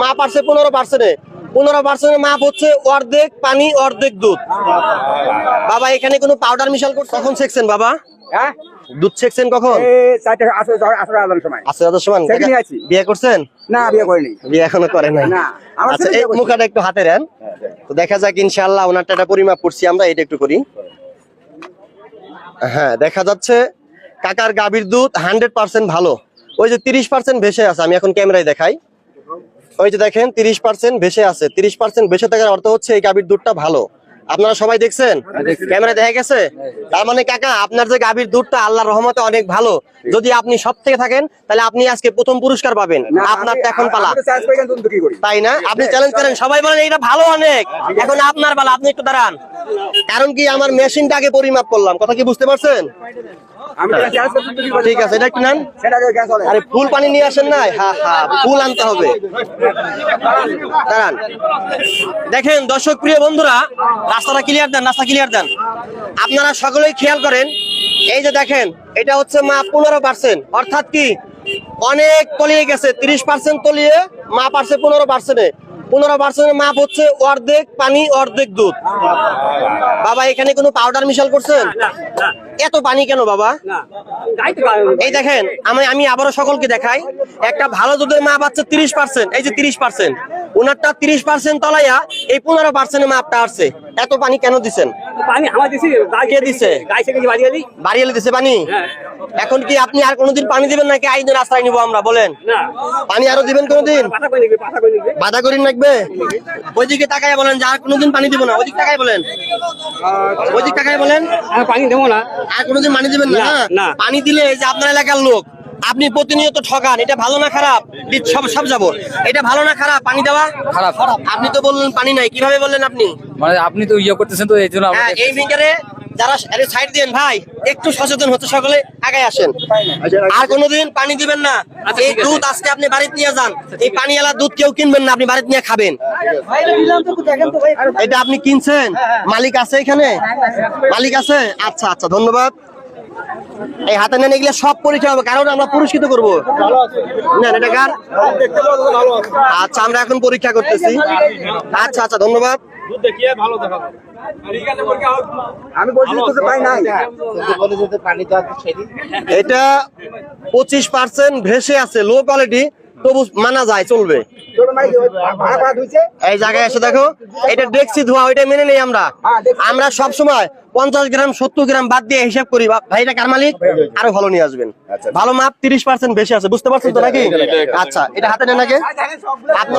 মাপ আসছে 15%। 15% মাপ হচ্ছে অর্ধেক পানি অর্ধেক দুধ। বাবা এখানে কোনো পাউডার মিশাল করে কখন ছেঁকছেন বাবা? হ্যাঁ, দুধ ছেঁকছেন কখন? বিয়ে করছেন? না, বিয়ে করিনি। বিয়ে এখনো করেন নাই? না, আমার আচ্ছা, ছেলে এই বিয়ে করছে। মুখাটা একটু হাতে নেন, তো দেখা যাক ইনশাআল্লাহ। ওনারটা একটা পরিমাপ করছি আমরা, এটা একটু করি। হ্যাঁ, দেখা যাচ্ছে কাকার গাভীর দুধ 100% ভালো। ওই যে 30% ভেসে আছে, আমি এখন ক্যামেরায় দেখাই। ওই যে দেখেন 30% ভেসে আছে। 30% ভেসে থাকার অর্থ হচ্ছে এই গাভীর দুধটা ভালো। আপনারা সবাই দেখছেন, ক্যামেরায় দেখা গেছে। তার মানে কাকা আপনার যে গাভীর দুধটা আল্লাহর রহমতে অনেক ভালো। যদি আপনি সব থেকে থাকেন তাহলে আপনি আজকে প্রথম পুরস্কার পাবেন। আপনার তো এখন পালা, তাই না? আপনি চ্যালেঞ্জ করেন, সবাই বলেন এটা ভালো অনেক, এখন আপনার পালা। আপনি একটু দাঁড়ান, কারণ কি আমার মেশিনটা আগে পরিমাপ করলাম। কথা কি বুঝতে পারছেন? ঠিক আছে, এটা একটু নেন। আরে ফুল পানি নিয়ে আসেন না? হ্যাঁ হ্যাঁ, ফুল আনতে হবে। দাঁড়ান, দেখেন দর্শক প্রিয় বন্ধুরা, রাস্তাটা ক্লিয়ার দেন, রাস্তা ক্লিয়ার দেন। আপনারা সকলেই খেয়াল করেন, এই যে দেখেন এটা হচ্ছে মাপ 15%, অর্থাৎ কি অনেক তলিয়ে গেছে। 30% তলিয়ে মাপ আসছে 15%। 15% মাপ হচ্ছে অর্ধেক পানি অর্ধেক দুধ। বাবা এখানে কোনো পাউডার মিশাল করছেন? এত পানি কেন বাবা? এই দেখেন, আমি আবারও সকলকে দেখাই, একটা ভালো দুধের মাপ আছে 30%। এই যে 30%, ওনারটা 30% তলাইয়া এই 15% মাপটা আসছে। এত পানি কেন দিচ্ছেন? পানি হাওয়া দিছি, কে দিছে? গাই থেকে কি বাড়িয়ে দিই? বাড়িয়ে দিছে পানি। এখন কি আপনি আর কোনোদিন পানি দিবেন নাকি আইনের আশ্রয় নিবো আমরা? বলেন, না, পানি আরো দিবেন কোনোদিন? পাতা করে নিবি, পাতা করে নিবি। বাধা করিন লাগবে। ওইদিকে তাকায় বলেন যে আর কোনোদিন পানি দিব না। ওইদিক তাকায় বলেন, ওইদিক তাকায় বলেন আমি পানি দেবো না। আর কোনোদিন পানি দিবেন না। না। পানি দিলে এই যে আপনার এলাকার লোক, আপনি প্রতিনিয়ত ঠকান। এটা ভালো না খারাপ? সব যাবো। এটা ভালো না খারাপ পানি দেওয়া? খারাপ। আপনি তো বললেন পানি নাই, কিভাবে বললেন আপনি? মানে আপনি তো ইয়ে করতেছেন, তো এই জন্য হ্যাঁ, এই ফিঙ্গারে যারা সাইড দেন ভাই, একটু সচেতন হতে সকলে আগায় আসেন। আর কোনোদিন পানি দিবেন না। এই দুধ আজকে আপনি বাড়িতে নিয়ে যান, এই পানিওয়ালা দুধ কেউ কিনবেন না, আপনি বাড়িতে নিয়ে খাবেন। এটা আপনি কিনছেন? মালিক আছে এখানে? মালিক আছে? আচ্ছা আচ্ছা, ধন্যবাদ। এই হাতে নেন, এগুলো সব পরীক্ষা হবে, কারণ আমরা পুরস্কৃত করবো। না এটা কার? আচ্ছা, আমরা এখন পরীক্ষা করতেছি। আচ্ছা আচ্ছা, ধন্যবাদ। আমি বলছি তো পাই নাই। এটা 25% ভেসে আছে, লো কোয়ালিটি, তবু মানা যায়, চলবে। এই জায়গায় এসে দেখো, এটা ডেক্সি ধোয়া, ওইটা মেনে নেই আমরা। আমরা সব সময় 50 গ্রাম 70 গ্রাম বাদ দিয়ে হিসাব করি। ভাই এটা কার মালিক? আরো ভালো নিয়ে আসবেন। ভালো মাপ 30% বেশি আছে, বুঝতে পারছেন তো নাকি? আচ্ছা, এটা হাতে নেন আগে আপনি।